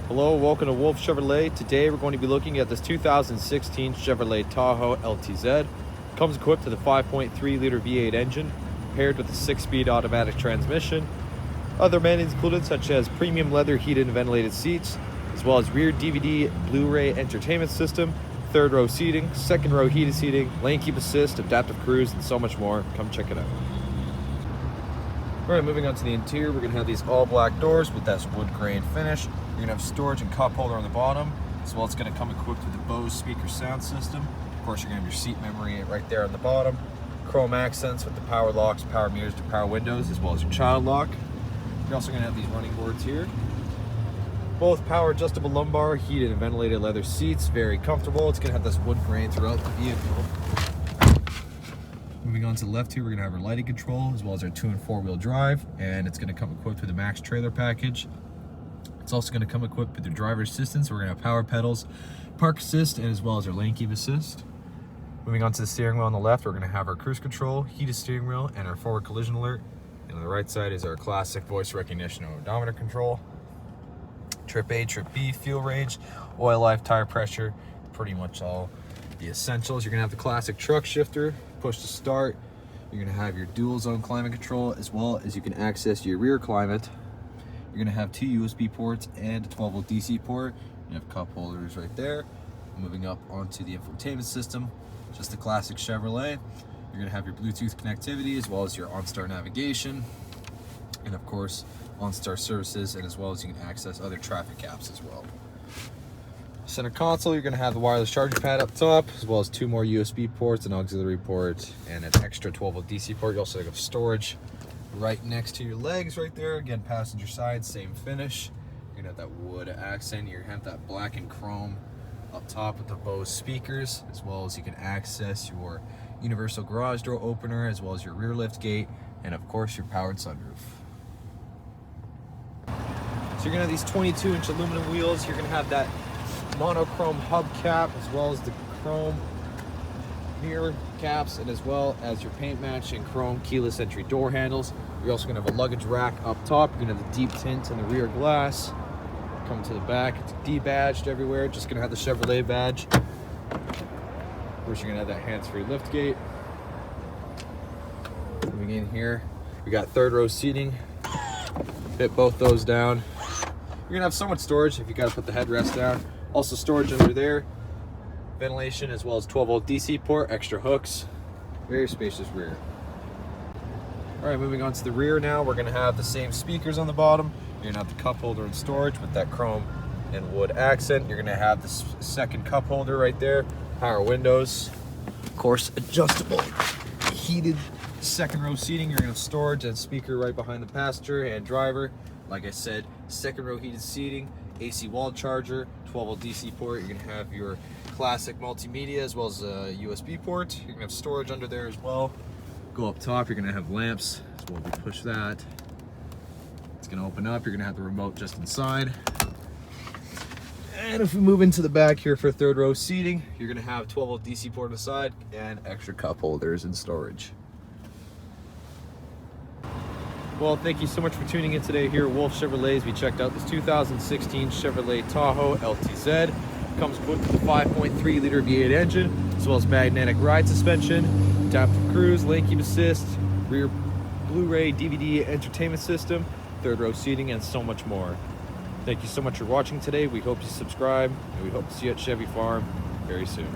Hello, welcome to Wolfe Chevrolet. Today we're going to be looking at this 2016 Chevrolet Tahoe LTZ. It comes equipped with a 5.3 liter V8 engine paired with a 6-speed automatic transmission. Other amenities included such as premium leather heated and ventilated seats, as well as rear DVD Blu-ray entertainment system, third row seating, second row heated seating, lane keep assist, adaptive cruise, and so much more. Come check it out. Alright, moving on to the interior, we're going to have these all black doors with that wood grain finish. You're going to have storage and cup holder on the bottom, as well as it's going to come equipped with the Bose speaker sound system. Of course, you're going to have your seat memory right there on the bottom. Chrome accents with the power locks, power mirrors to power windows, as well as your child lock. You're also going to have these running boards here. Both power adjustable lumbar, heated and ventilated leather seats, very comfortable. It's going to have this wood grain throughout the vehicle. Moving on to the left here, we're going to have our lighting control, as well as our 2- and 4-wheel drive, and it's going to come equipped with a max trailer package. It's also going to come equipped with your driver assistance. We're going to have power pedals, park assist, and as well as our lane keep assist. Moving on to the steering wheel on the left, we're going to have our cruise control, heated steering wheel, and our forward collision alert. And on the right side is our classic voice recognition odometer control. Trip A, Trip B, fuel range, oil life, tire pressure, pretty much all the essentials. You're going to have the classic truck shifter, push to start. You're going to have your dual zone climate control, as well as you can access your rear climate. You're going to have 2 USB ports and a 12-volt DC port. You have cup holders right there. Moving up onto the infotainment system, just the classic Chevrolet. You're going to have your Bluetooth connectivity, as well as your OnStar navigation, and of course OnStar services, and as well as you can access other traffic apps as well. Center console, you're going to have the wireless charging pad up top, as well as 2 more USB ports, an auxiliary port, and an extra 12-volt DC port. You also have storage right next to your legs right there. Again, passenger side, same finish. You're going to have that wood accent. You're going to have that black and chrome up top with the Bose speakers, as well as you can access your universal garage door opener, as well as your rear lift gate, and of course your powered sunroof. So you're going to have these 22-inch aluminum wheels. You're going to have that monochrome hubcap, as well as the chrome mirror caps, and as well as your paint matching chrome keyless entry door handles. You're also going to have a luggage rack up top. You're going to have the deep tint in the rear glass. Come to the back, it's debadged everywhere. Just going to have the Chevrolet badge. Of course, you're going to have that hands-free lift gate. Moving in here, we got third row seating. Fit both those down. You're going to have so much storage if you got to put the headrest down. Also storage under there, ventilation, as well as 12-volt DC port, extra hooks, very spacious rear. All right, moving on to the rear now, we're gonna have the same speakers on the bottom. You're gonna have the cup holder and storage with that chrome and wood accent. You're gonna have the second cup holder right there, power windows, of course, adjustable heated second row seating. You're gonna have storage and speaker right behind the passenger and driver. Like I said, second row heated seating, AC wall charger, 12-volt DC port. You're gonna have your classic multimedia, as well as a USB port. You're gonna have storage under there as well. Go up top, you're gonna have lamps, so we'll push that. It's gonna open up, you're gonna have the remote just inside. And if we move into the back here for third row seating, you're gonna have 12-volt DC port on the side and extra cup holders and storage. Well, thank you so much for tuning in today here at Wolfe Chevrolet. We checked out this 2016 Chevrolet Tahoe LTZ. Comes equipped with a 5.3 liter V8 engine, as well as magnetic ride suspension, adaptive cruise, lane keep assist, rear Blu-ray DVD entertainment system, third row seating, and so much more. Thank you so much for watching today. We hope you subscribe, and we hope to see you at Chevy Farm very soon.